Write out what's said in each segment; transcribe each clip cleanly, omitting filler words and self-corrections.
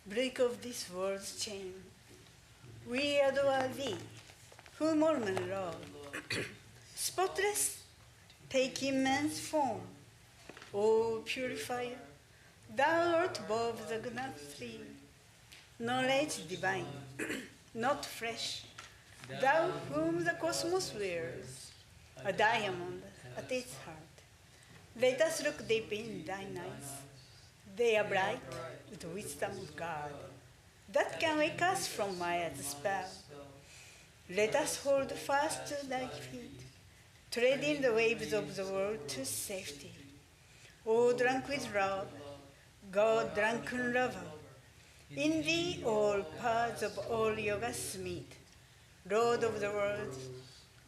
Break of this world's chain. We adore thee, whom all men love. Spotless, taking man's form. O purifier, thou art above the gnat tree. Knowledge divine, not flesh. Thou whom the cosmos wears, a diamond at its heart. Let us look deep in thine eyes. They are bright with the wisdom of God that can wake us from Maya's spell. Let us hold fast to thy feet, treading the waves of the world to safety. O drunk with love, God drunken lover, in thee all paths of all yogas meet. Lord of the world,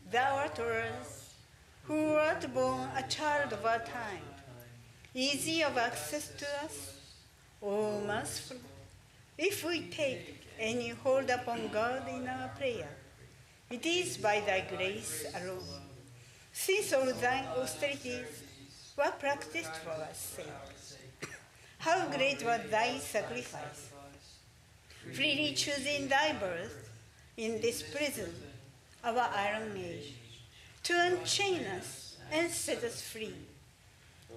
thou art ours, who art born a child of our time, easy of access to us, O merciful, if we take any hold upon God in our prayer, it is by thy grace alone, since all thine austerities were practiced for our sake. How great was thy sacrifice, freely choosing thy birth in this prison, our iron age, to unchain us and set us free.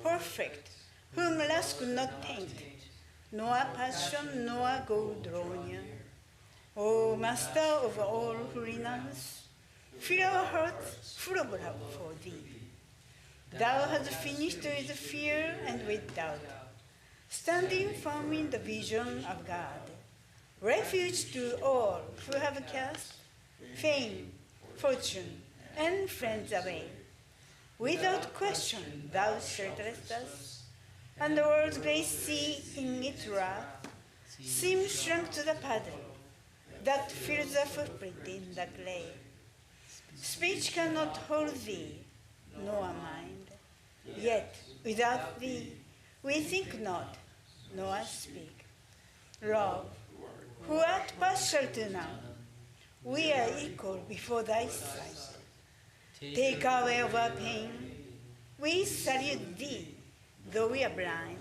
Perfect, whom lust could not taint, nor passion nor gold draw near. O Master of all who renounce, fill our hearts full of love for thee. Thou hast finished with fear and with doubt, standing firm in the vision of God, refuge to all who have cast fame, fortune, and friends away. Without question thou shelterest us, and the world's great sea in its wrath seems shrunk to the paddle that fills a footprint in the clay. Speech cannot hold thee, nor mind, yet without thee we think not, nor speak. Love, who art partial to none, we are equal before thy sight. Take away our pain, we salute thee, though we are blind.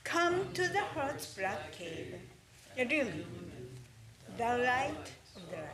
Come to the heart's black cave, illumine the light of the light.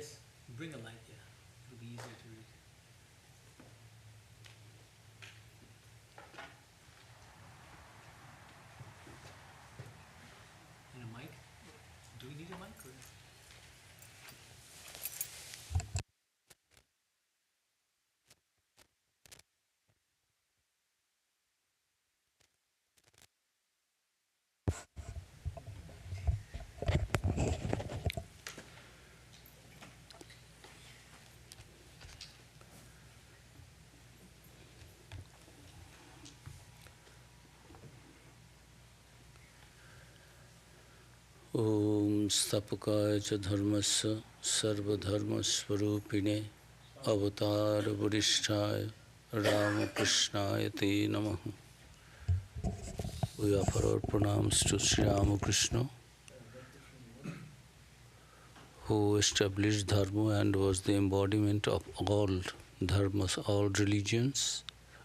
Yes, bring a light, yeah. It'll be easier to read. And a mic? Do we need a mic? Or? Om Stapakaya Dharmasya Sarvadharma Swarupine Avatar Buddhisthaya Ramakrishnaya Te Namaha. We offer our pranams to Sri Ramakrishna, who established Dharma and was the embodiment of all dharmas, all religions.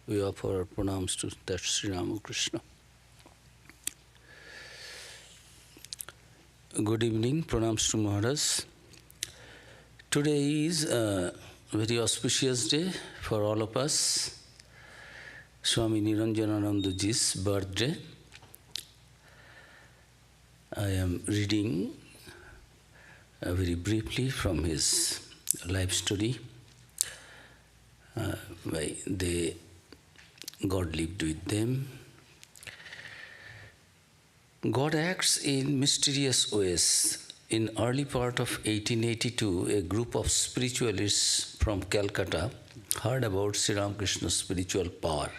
We offer our pranams to that Sri Ramakrishna. Good evening, pranams to Maharaj. Today is a very auspicious day for all of us. Swami Niranjananandaji's birthday. I am reading very briefly from his life story. God lived with them. God acts in mysterious ways. In early part of 1882, a group of spiritualists from Calcutta heard about Sri Ramakrishna's spiritual power.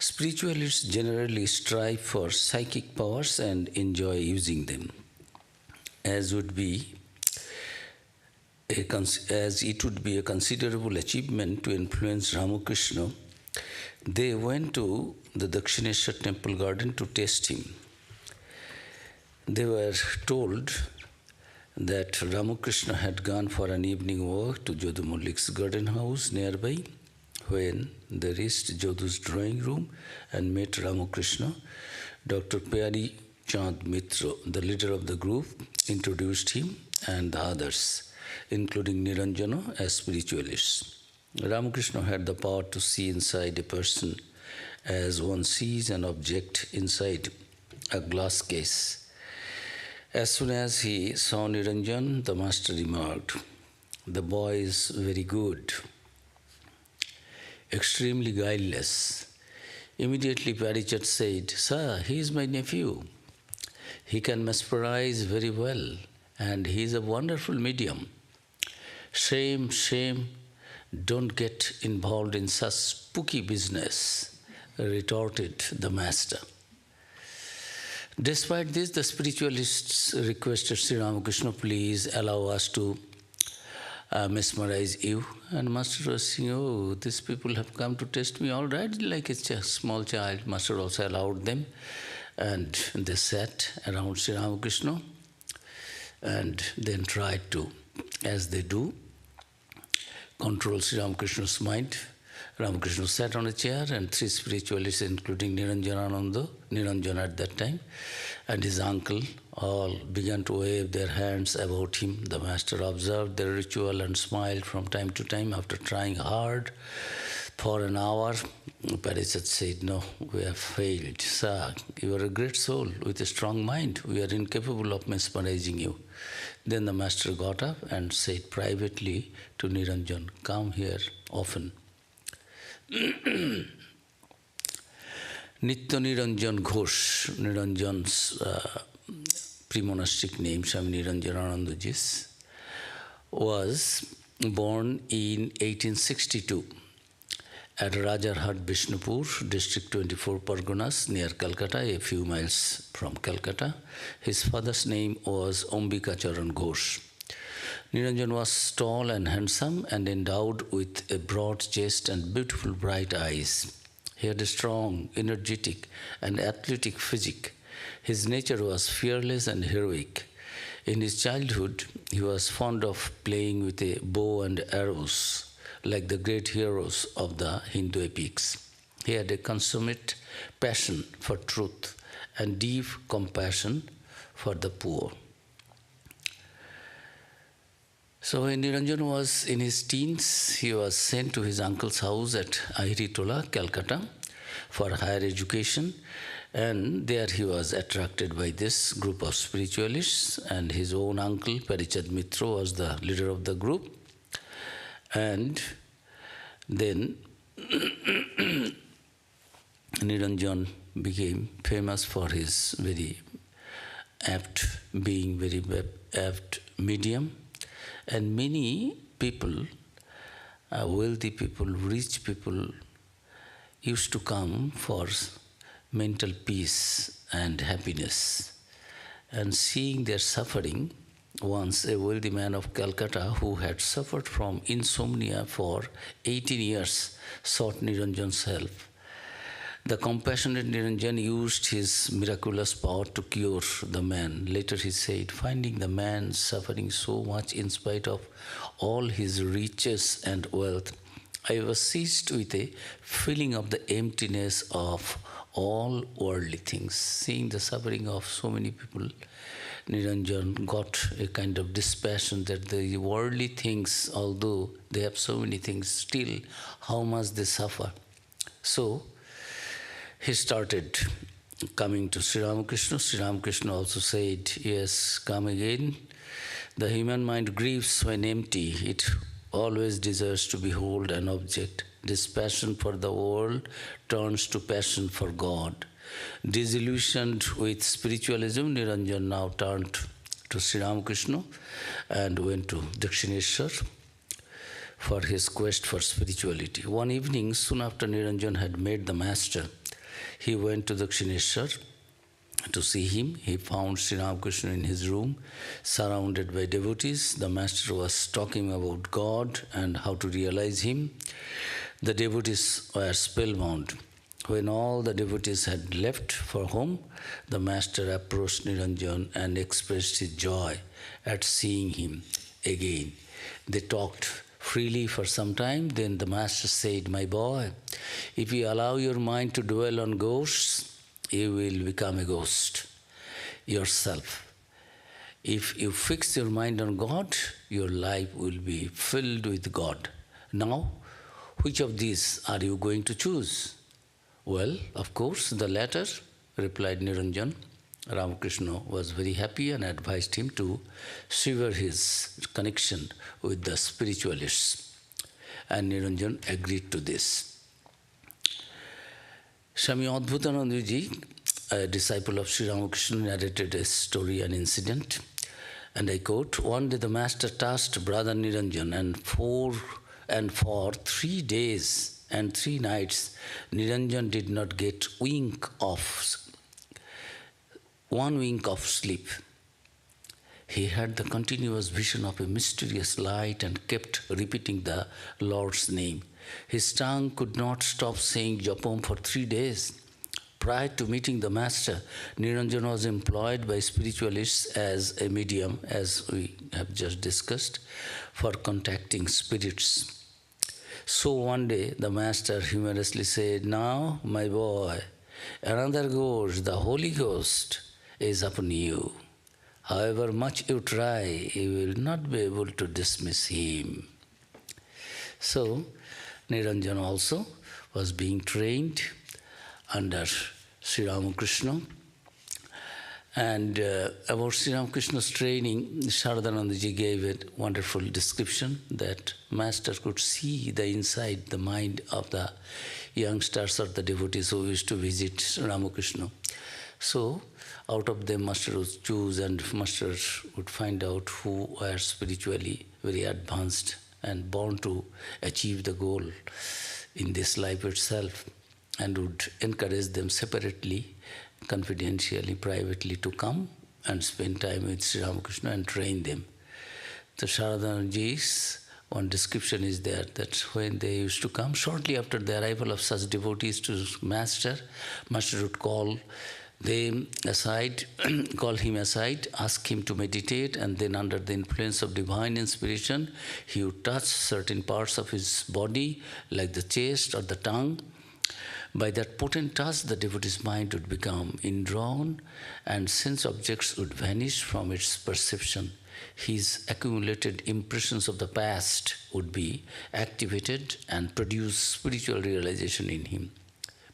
Spiritualists generally strive for psychic powers and enjoy using them. As it would be a considerable achievement to influence Ramakrishna, they went to the Dakshineshwar temple garden to test him. They were told that Ramakrishna had gone for an evening walk to Jodu Mallik's garden house nearby. When they reached Jodu's drawing room and met Ramakrishna, Dr. Pyari Chand Mitra, the leader of the group, introduced him and the others, including Niranjana, as spiritualists. Ramakrishna had the power to see inside a person as one sees an object inside a glass case. As soon as he saw Niranjan, the master remarked, "The boy is very good, extremely guileless." Immediately Parichat said, "Sir, he is my nephew. He can mesmerize very well, and he is a wonderful medium." Shame, don't get involved in such spooky business, retorted the master. Despite this, the spiritualists requested Sri Ramakrishna, "Please allow us to mesmerize you." And Master was saying, "Oh, these people have come to test me, all right, like a small child." Master also allowed them, and they sat around Sri Ramakrishna and then tried to, as they do, control Sri Ramakrishna's mind. Ramakrishna sat on a chair, and three spiritualists, including Niranjana at that time, and his uncle, all began to wave their hands about him. The master observed their ritual and smiled from time to time. After trying hard for an hour, Parichat said, "No, we have failed. Sir, you are a great soul with a strong mind. We are incapable of mesmerizing you." Then the master got up and said privately to Niranjan, "Come here often." Nitya Niranjan Ghosh, Niranjan's pre-monastic name, Swami Niranjananandaji's, was born in 1862 at Rajarhat, Bishnupur, District 24, Parganas, near Calcutta, a few miles from Calcutta. His father's name was Ambikacharan Ghosh. Niranjan was tall and handsome and endowed with a broad chest and beautiful bright eyes. He had a strong, energetic, and athletic physique. His nature was fearless and heroic. In his childhood, he was fond of playing with a bow and arrows, like the great heroes of the Hindu epics. He had a consummate passion for truth and deep compassion for the poor. So when Niranjan was in his teens, he was sent to his uncle's house at Ahiritola, Calcutta, for higher education. And there he was attracted by this group of spiritualists, and his own uncle, Parichad Mitra, was the leader of the group. And then Niranjan became famous for his very apt medium. And many people, wealthy people, rich people, used to come for mental peace and happiness. And seeing their suffering, once a wealthy man of Calcutta who had suffered from insomnia for 18 years sought Niranjan's help. The compassionate Niranjan used his miraculous power to cure the man. Later he said, finding the man suffering so much in spite of all his riches and wealth, I was seized with a feeling of the emptiness of all worldly things. Seeing the suffering of so many people, Niranjan got a kind of dispassion that the worldly things, although they have so many things, still how much they suffer. So he started coming to Sri Ramakrishna. Sri Ramakrishna also said, yes, come again. The human mind grieves when empty. It always desires to behold an object. This passion for the world turns to passion for God. Disillusioned with spiritualism, Niranjan now turned to Sri Ramakrishna and went to Dakshineshwar for his quest for spirituality. One evening, soon after Niranjan had met the master, he went to Dakshineshwar to see him. He found Sri Ramakrishna in his room, surrounded by devotees. The master was talking about God and how to realize him. The devotees were spellbound. When all the devotees had left for home, the master approached Niranjan and expressed his joy at seeing him again. They talked freely for some time. Then the master said, my boy, if you allow your mind to dwell on ghosts, you will become a ghost yourself. If you fix your mind on God, your life will be filled with God. Now, which of these are you going to choose? Well, of course, the latter, replied Niranjan. Ramakrishna was very happy and advised him to sever his connection with the spiritualists. And Niranjan agreed to this. Swami Adbhutanandaji, a disciple of Sri Ramakrishna, narrated a story, an incident. And I quote, one day the master tasked brother Niranjan and for 3 days and 3 nights, Niranjan did not get one wink of sleep. He had the continuous vision of a mysterious light and kept repeating the Lord's name. His tongue could not stop saying Japam for 3 days. Prior to meeting the master, Niranjan was employed by spiritualists as a medium, as we have just discussed, for contacting spirits. So one day the master humorously said, now, my boy, another ghost, the Holy Ghost, is upon you. However much you try, you will not be able to dismiss him. So, Niranjan also was being trained under Sri Ramakrishna. And about Sri Ramakrishna's training, Sharadanandaji gave a wonderful description that master could see the inside, the mind of the youngsters or the devotees who used to visit Ramakrishna. So, out of them master would choose, and master would find out who were spiritually very advanced and born to achieve the goal in this life itself, and would encourage them separately, confidentially, privately to come and spend time with Sri Ramakrishna and train them. The Sharadanandaji's one description is there that when they used to come, shortly after the arrival of such devotees to master would call them aside, call him aside, ask him to meditate, and then under the influence of divine inspiration, he would touch certain parts of his body, like the chest or the tongue. By that potent touch, the devotee's mind would become indrawn, and sense objects would vanish from its perception. his accumulated impressions of the past would be activated and produce spiritual realization in him.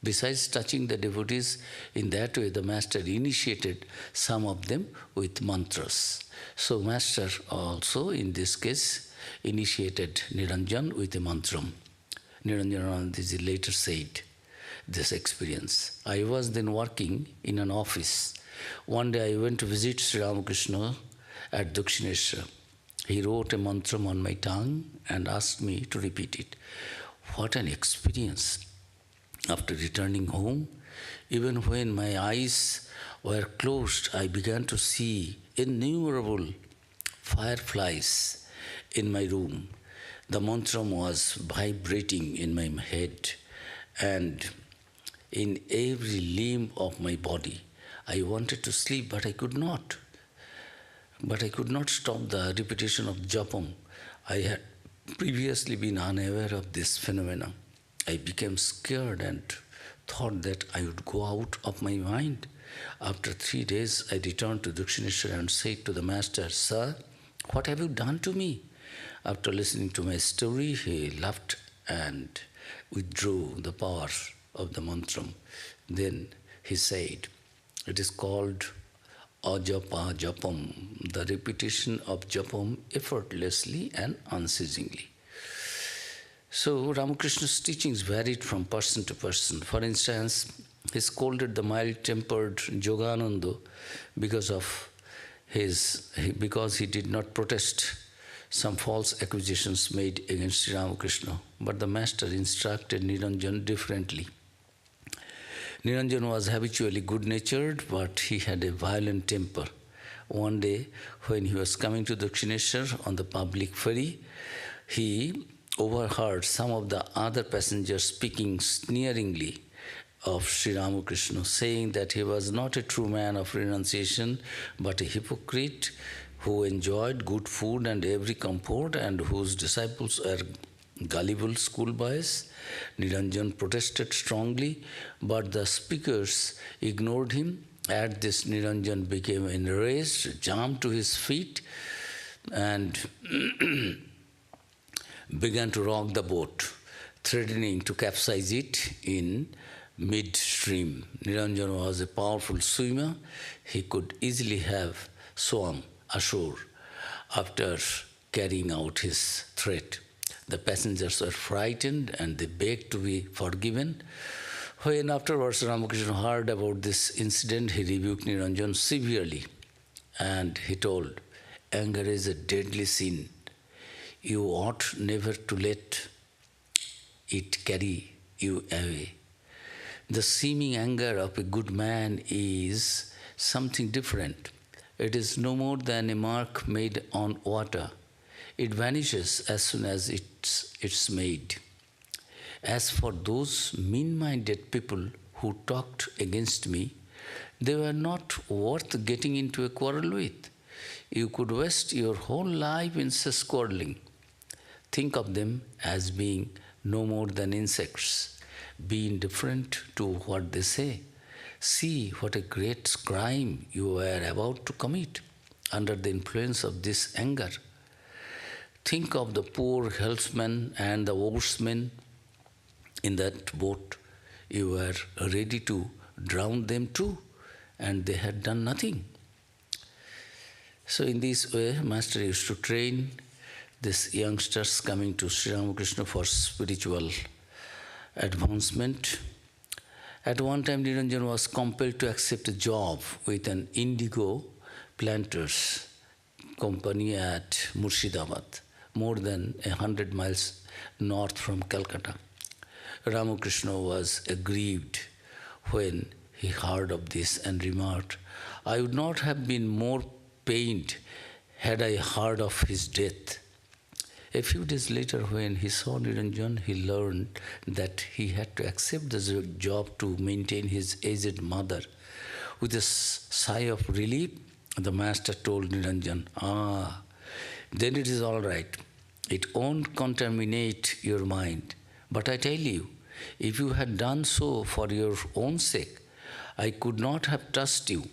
Besides touching the devotees in that way, the master initiated some of them with mantras. So master also in this case initiated Niranjan with a mantram. Niranjananandji later said this experience. I was then working in an office. One day I went to visit Sri Ramakrishna at Dakshineshwar. He wrote a mantram on my tongue and asked me to repeat it. What an experience! After returning home, even when my eyes were closed, I began to see innumerable fireflies in my room. The mantram was vibrating in my head and in every limb of my body. I wanted to sleep, but I could not. But I could not stop the repetition of japam. I had previously been unaware of this phenomenon. I became scared and thought that I would go out of my mind. After 3 days, I returned to Dakshineshwar and said to the master, Sir, what have you done to me? After listening to my story, he laughed and withdrew the power of the mantram. Then he said, it is called ajapa japam, the repetition of japam effortlessly and unceasingly. So Ramakrishna's teachings varied from person to person. For instance, he scolded the mild-tempered Yogananda because he did not protest some false accusations made against Sri Ramakrishna. But the master instructed Niranjan differently. Niranjan was habitually good-natured, but he had a violent temper. One day, when he was coming to Dakshineshwar on the public ferry, he overheard some of the other passengers speaking sneeringly of Sri Ramakrishna, saying that he was not a true man of renunciation, but a hypocrite who enjoyed good food and every comfort and whose disciples were gullible schoolboys. Niranjan protested strongly, but the speakers ignored him. At this, Niranjan became enraged, jumped to his feet, and began to rock the boat, threatening to capsize it in midstream. Niranjan was a powerful swimmer. He could easily have swum ashore after carrying out his threat. The passengers were frightened and they begged to be forgiven. When afterwards Ramakrishna heard about this incident, he rebuked Niranjan severely and he told, anger is a deadly sin. You ought never to let it carry you away. The seeming anger of a good man is something different. It is no more than a mark made on water. It vanishes as soon as it's made. As for those mean-minded people who talked against me, they were not worth getting into a quarrel with. You could waste your whole life in such quarreling. Think of them as being no more than insects. Be indifferent to what they say. See what a great crime you were about to commit under the influence of this anger. Think of the poor helmsman and the oarsmen in that boat. You were ready to drown them too, and they had done nothing. So in this way, Master used to train these youngsters coming to Sri Ramakrishna for spiritual advancement. At one time, Niranjan was compelled to accept a job with an indigo planters company at Murshidabad, more than 100 miles north from Calcutta. Ramakrishna was aggrieved when he heard of this and remarked, I would not have been more pained had I heard of his death. A few days later, when he saw Niranjan, he learned that he had to accept the job to maintain his aged mother. With a sigh of relief, the master told Niranjan, then it is all right. It won't contaminate your mind. But I tell you, if you had done so for your own sake, I could not have touched you.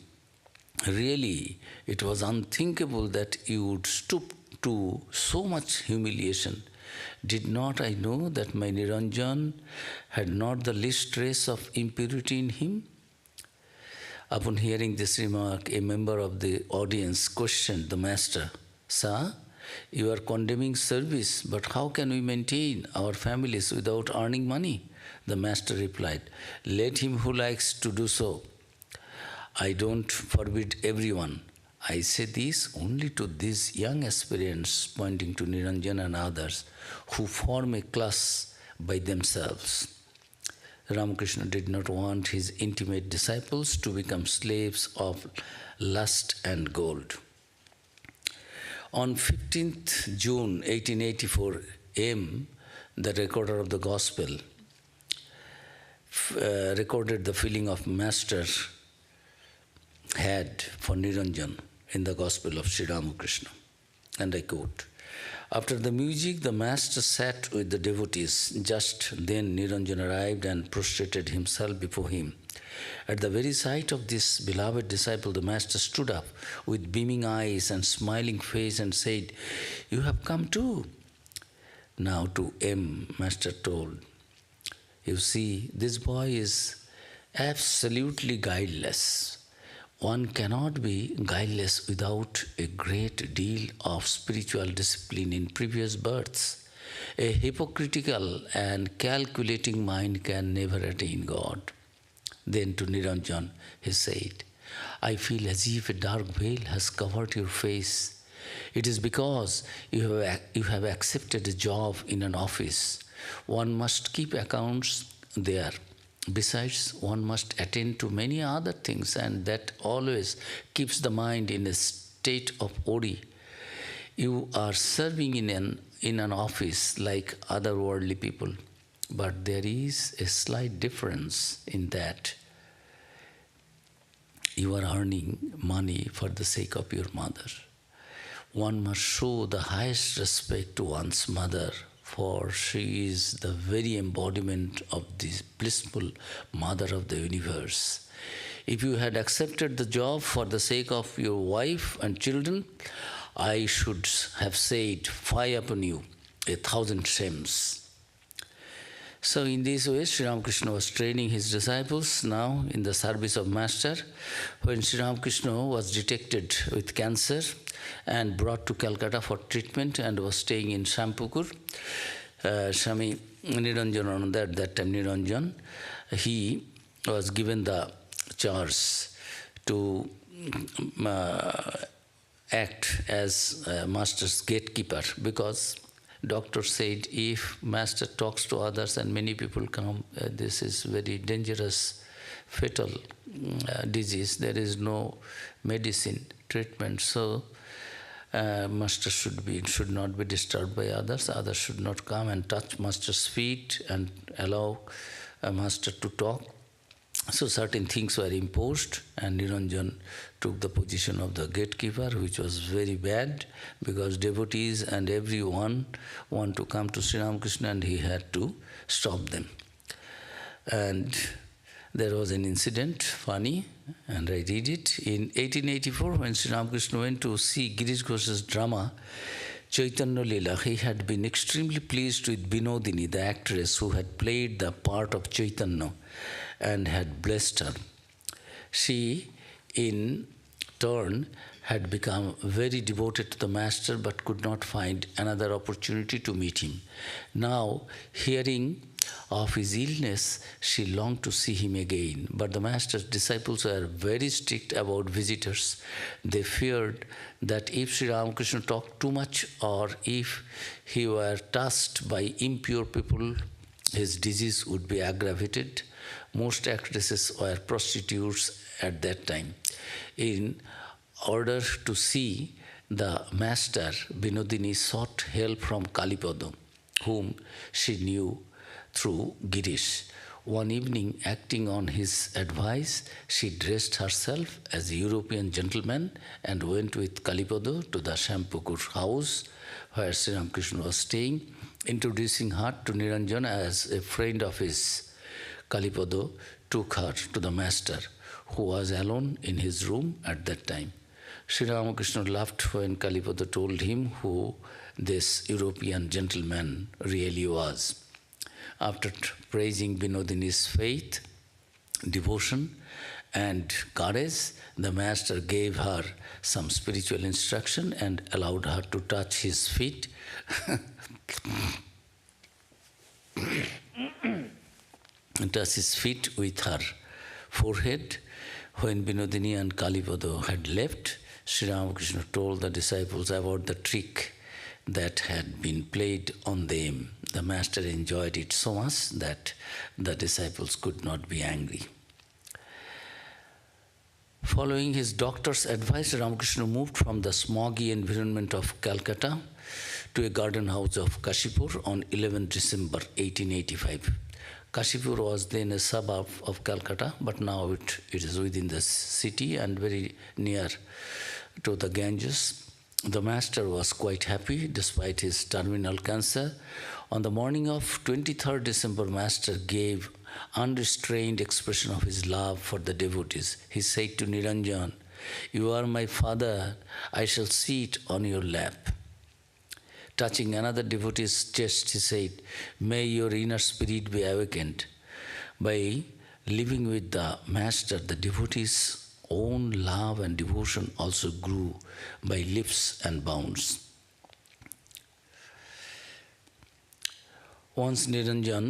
Really, it was unthinkable that you would stoop to so much humiliation. Did not I know that my Niranjan had not the least trace of impurity in him? Upon hearing this remark, a member of the audience questioned the master, Sir, you are condemning service, but how can we maintain our families without earning money? The master replied, Let him who likes to do so. I don't forbid everyone. I say this only to these young aspirants, pointing to Niranjan and others, who form a class by themselves. Ramakrishna did not want his intimate disciples to become slaves of lust and gold. On 15th June 1884, M., the recorder of the Gospel, recorded the feeling of Master had for Niranjan in the Gospel of Sri Ramakrishna. And I quote, After the music, the Master sat with the devotees. Just then Niranjan arrived and prostrated himself before him. At the very sight of this beloved disciple, the Master stood up with beaming eyes and smiling face and said, You have come too. Now to M, Master told, You see, this boy is absolutely guileless. One cannot be guileless without a great deal of spiritual discipline in previous births. A hypocritical and calculating mind can never attain God. Then to Niranjan, he said, I feel as if a dark veil has covered your face. It is because you have accepted a job in an office. One must keep accounts there. Besides, one must attend to many other things, and that always keeps the mind in a state of worry. You are serving in an office like other worldly people, but there is a slight difference in that you are earning money for the sake of your mother. One must show the highest respect to one's mother, for she is the very embodiment of this blissful Mother of the universe. If you had accepted the job for the sake of your wife and children, I should have said, Fie upon you, 1,000 shames. So in this way, Sri Ramakrishna was training his disciples now in the service of Master. When Sri Ramakrishna was detected with cancer and brought to Calcutta for treatment and was staying in Shampukur, Swami Niranjan, at that time Niranjan, he was given the charge to act as Master's gatekeeper, because doctor said if Master talks to others and many people come, this is very dangerous, fatal disease. There is no medicine, treatment. So Master should not be disturbed by others. Others should not come and touch Master's feet and allow Master to talk. So certain things were imposed, and Niranjan took the position of the gatekeeper, which was very bad, because devotees and everyone want to come to Sri Ramakrishna, and he had to stop them. And there was an incident, funny, and I read it. In 1884, when Sri Ramakrishna went to see Girish Ghosh's drama, Chaitanya Leela, he had been extremely pleased with Binodini, the actress who had played the part of Chaitanya, and had blessed her. She, in turn, had become very devoted to the Master, but could not find another opportunity to meet him. Now, hearing of his illness, she longed to see him again. But the Master's disciples were very strict about visitors. They feared that if Sri Ramakrishna talked too much, or if he were touched by impure people, his disease would be aggravated. Most actresses were prostitutes at that time. In order to see the Master, Binodini sought help from Kalipada, whom she knew through Girish. One evening, acting on his advice, she dressed herself as a European gentleman and went with Kalipada to the Shampukur house where Sri Ramakrishna was staying, introducing her to Niranjan as a friend of his. Kalipada took her to the master, who was alone in his room at that time. Sri Ramakrishna laughed when Kalipada told him who this European gentleman really was. After praising Binodini's faith, devotion, and courage, the master gave her some spiritual instruction and allowed her to touch his feet. Touch his feet with her forehead. When Binodini and Kalipada had left, Sri Ramakrishna told the disciples about the trick that had been played on them. The master enjoyed it so much that the disciples could not be angry. Following his doctor's advice, Ramakrishna moved from the smoggy environment of Calcutta to a garden house of Kashipur on 11 December 1885. Kashipur was then a suburb of Calcutta, but now it is within the city and very near to the Ganges. The master was quite happy despite his terminal cancer. On the morning of 23rd December, master gave unrestrained expression of his love for the devotees. He said to Niranjan, "You are my father, I shall sit on your lap." Touching another devotee's chest, he said, "May your inner spirit be awakened." By living with the master, the devotee's own love and devotion also grew by leaps and bounds. Once Niranjan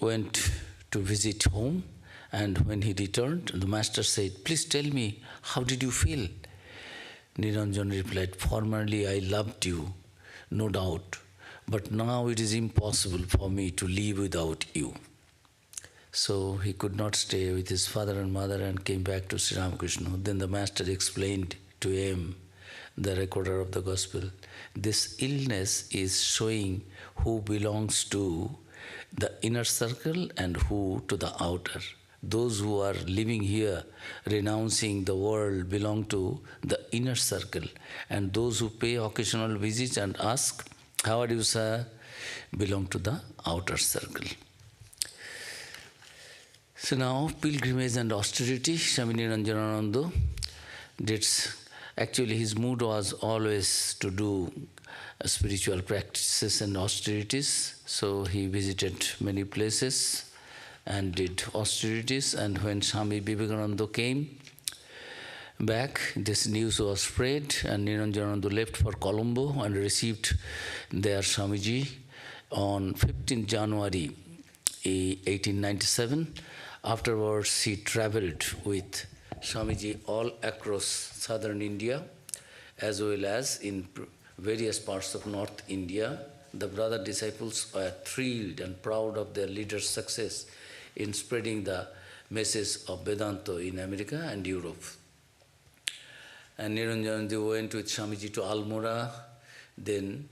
went to visit home, and when he returned, the master said, "Please tell me, how did you feel?" Niranjan replied, "Formerly I loved you, no doubt, but now it is impossible for me to live without you." So he could not stay with his father and mother and came back to Sri Ramakrishna. Then the master explained to him, the recorder of the gospel, this illness is showing who belongs to the inner circle and who to the outer. Those who are living here, renouncing the world, belong to the inner circle, and those who pay occasional visits and ask, "How are you, sir?" belong to the outer circle. So now, pilgrimage and austerity. Swami Niranjanananda actually his mood was always to do spiritual practices and austerities. So he visited many places and did austerities. And when Swami Vivekananda came back, this news was spread, and Niranjanananda left for Colombo and received there Swamiji on 15 January 1897. Afterwards, he travelled with Swamiji all across southern India, as well as in various parts of North India. The brother disciples were thrilled and proud of their leader's success in spreading the message of Vedanta in America and Europe. And Niranjanananda went with Swamiji to Almora, then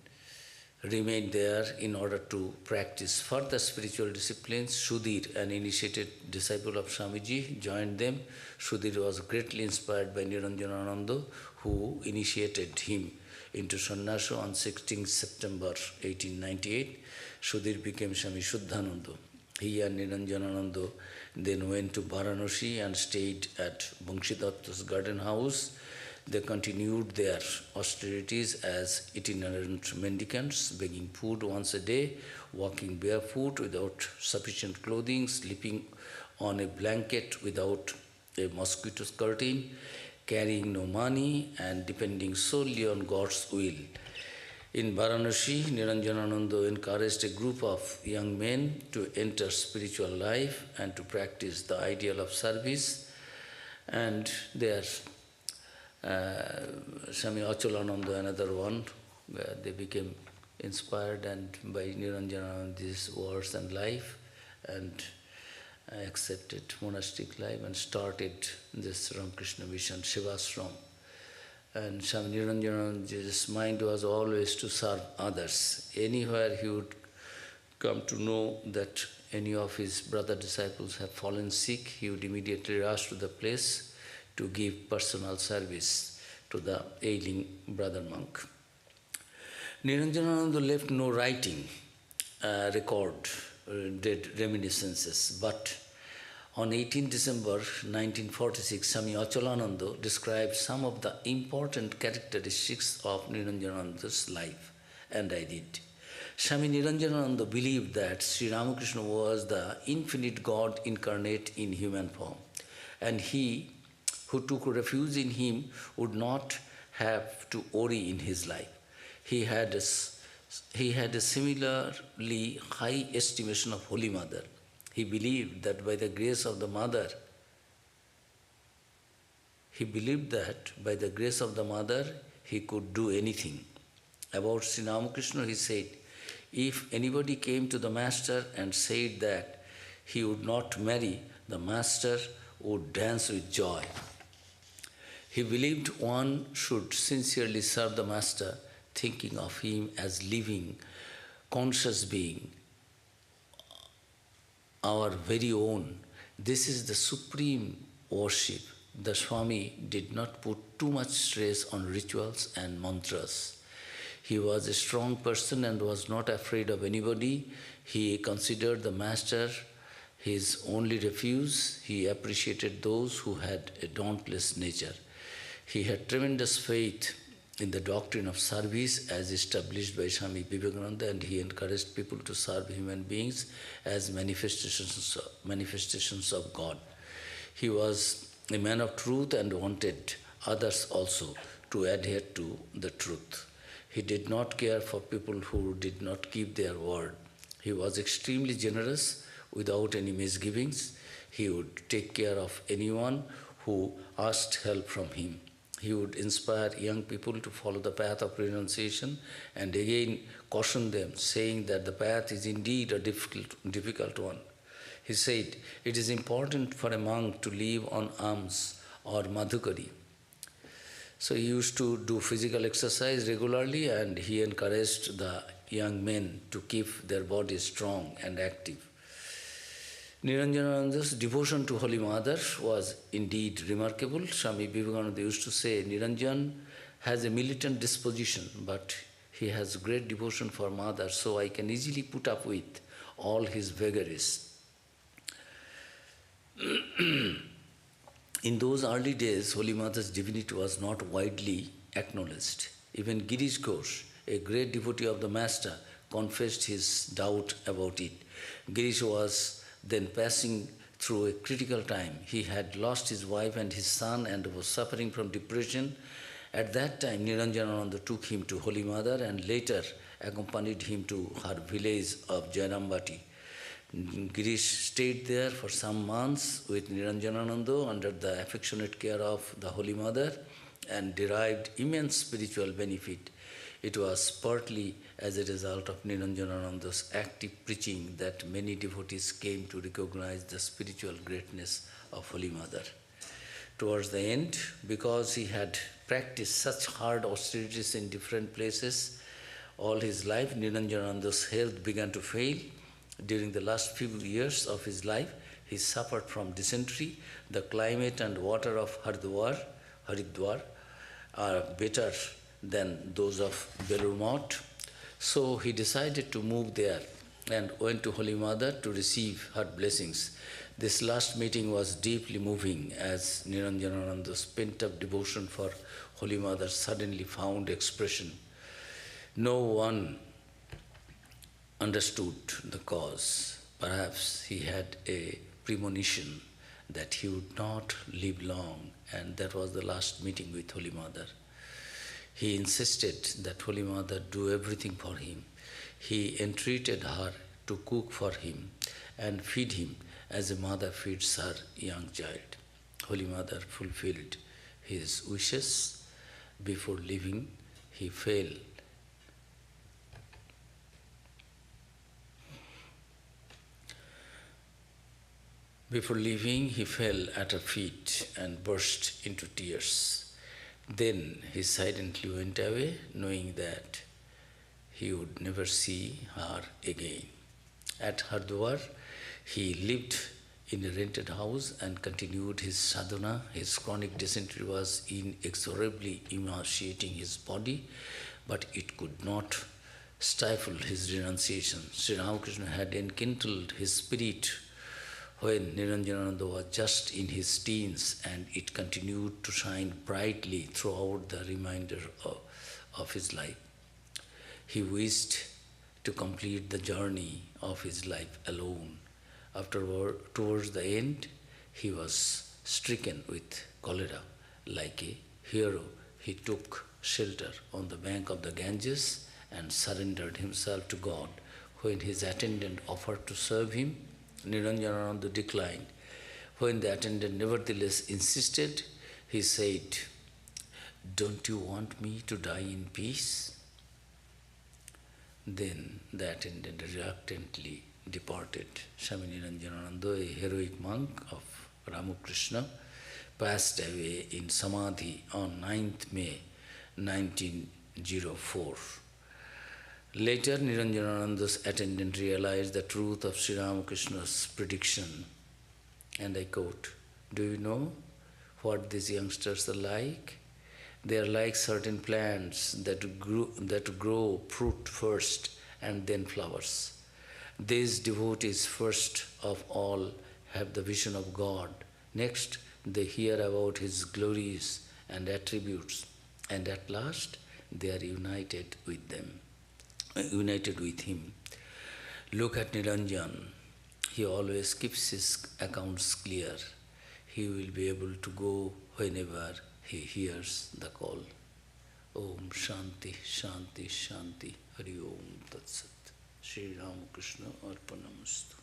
remained there in order to practice further spiritual disciplines. Sudhir, an initiated disciple of Swamiji, joined them. Sudhir was greatly inspired by Niranjanananda, who initiated him into sannyasa on 16 September 1898. Sudhir became Swami Shuddhananda. He and Niranjanananda then went to Varanasi and stayed at Bangshitatta's garden house. They continued their austerities as itinerant mendicants, begging food once a day, walking barefoot without sufficient clothing, sleeping on a blanket without a mosquito curtain, carrying no money, and depending solely on God's will. In Varanasi, Niranjanananda encouraged a group of young men to enter spiritual life and to practice the ideal of service. And there, Swami Achalananda, another one, where they became inspired and by Niranjanananda's words and life, and accepted monastic life and started this Ramakrishna Mission, Shivashram. And Swami Niranjananda's mind was always to serve others. Anywhere he would come to know that any of his brother disciples have fallen sick, he would immediately rush to the place to give personal service to the ailing brother monk. Niranjanananda left no writing record, did reminiscences, but On 18 December 1946, Swami Achalananda described some of the important characteristics of Niranjanananda's life, and I did. Swami Niranjanananda believed that Sri Ramakrishna was the infinite God incarnate in human form, and he who took refuge in him would not have to worry in his life. He had a similarly high estimation of Holy Mother. He believed that by the grace of the Mother, he could do anything. About Sri Ramakrishna, he said, if anybody came to the Master and said that he would not marry, the Master would dance with joy. He believed one should sincerely serve the Master, thinking of him as living, conscious being, our very own. This is the supreme worship. The Swami did not put too much stress on rituals and mantras. He was a strong person and was not afraid of anybody. He considered the Master his only refuge. He appreciated those who had a dauntless nature. He had tremendous faith in the doctrine of service as established by Swami Vivekananda, and he encouraged people to serve human beings as manifestations of God. He was a man of truth and wanted others also to adhere to the truth. He did not care for people who did not keep their word. He was extremely generous without any misgivings. He would take care of anyone who asked help from him. He would inspire young people to follow the path of renunciation and again caution them, saying that the path is indeed a difficult one. He said, it is important for a monk to live on alms or madhukari. So he used to do physical exercise regularly, and he encouraged the young men to keep their bodies strong and active. Niranjanananda's devotion to Holy Mother was indeed remarkable. Swami Vivekananda used to say, Niranjan has a militant disposition, but he has great devotion for Mother, so I can easily put up with all his vagaries. In those early days, Holy Mother's divinity was not widely acknowledged. Even Girish Ghosh, a great devotee of the Master, confessed his doubt about it. Girish was then passing through a critical time. He had lost his wife and his son and was suffering from depression. At that time, Niranjanananda took him to Holy Mother and later accompanied him to her village of Jairambati. Girish stayed there for some months with Niranjanananda under the affectionate care of the Holy Mother and derived immense spiritual benefit. It was partly as a result of Niranjanananda's active preaching that many devotees came to recognize the spiritual greatness of Holy Mother. Towards the end, because he had practiced such hard austerities in different places all his life, Niranjanananda's health began to fail. During the last few years of his life, he suffered from dysentery. The climate and water of Haridwar are better than those of Belur Math. So he decided to move there and went to Holy Mother to receive her blessings. This last meeting was deeply moving as Niranjanananda's pent-up devotion for Holy Mother suddenly found expression. No one understood the cause. Perhaps he had a premonition that he would not live long, and that was the last meeting with Holy Mother. He insisted that Holy Mother do everything for him. He entreated her to cook for him and feed him as a mother feeds her young child. Holy Mother fulfilled his wishes. Before leaving, he fell at her feet and burst into tears. Then he silently went away, knowing that he would never see her again. At Haridwar, he lived in a rented house and continued his sadhana. His chronic dysentery was inexorably emaciating his body, but it could not stifle his renunciation. Sri Ramakrishna had enkindled his spirit when Niranjanananda was just in his teens, and it continued to shine brightly throughout the remainder of his life. He wished to complete the journey of his life alone. Afterward, towards the end, he was stricken with cholera. Like a hero, he took shelter on the bank of the Ganges and surrendered himself to God. When his attendant offered to serve him, Niranjanananda declined. When the attendant nevertheless insisted, he said, "Don't you want me to die in peace?" Then the attendant reluctantly departed. Swami Niranjanananda, a heroic monk of Ramakrishna, passed away in Samadhi on 9th May 1904. Later, Niranjanananda's attendant realized the truth of Sri Ramakrishna's prediction, and I quote, "Do you know what these youngsters are like? They are like certain plants that grow fruit first and then flowers. These devotees first of all have the vision of God. Next, they hear about His glories and attributes, and at last they are united with Him. Look at Niranjan. He always keeps his accounts clear. He will be able to go whenever he hears the call." Om Shanti, Shanti, Shanti. Hari Om Tat Sat. Sri Ramakrishna Arpanamastu.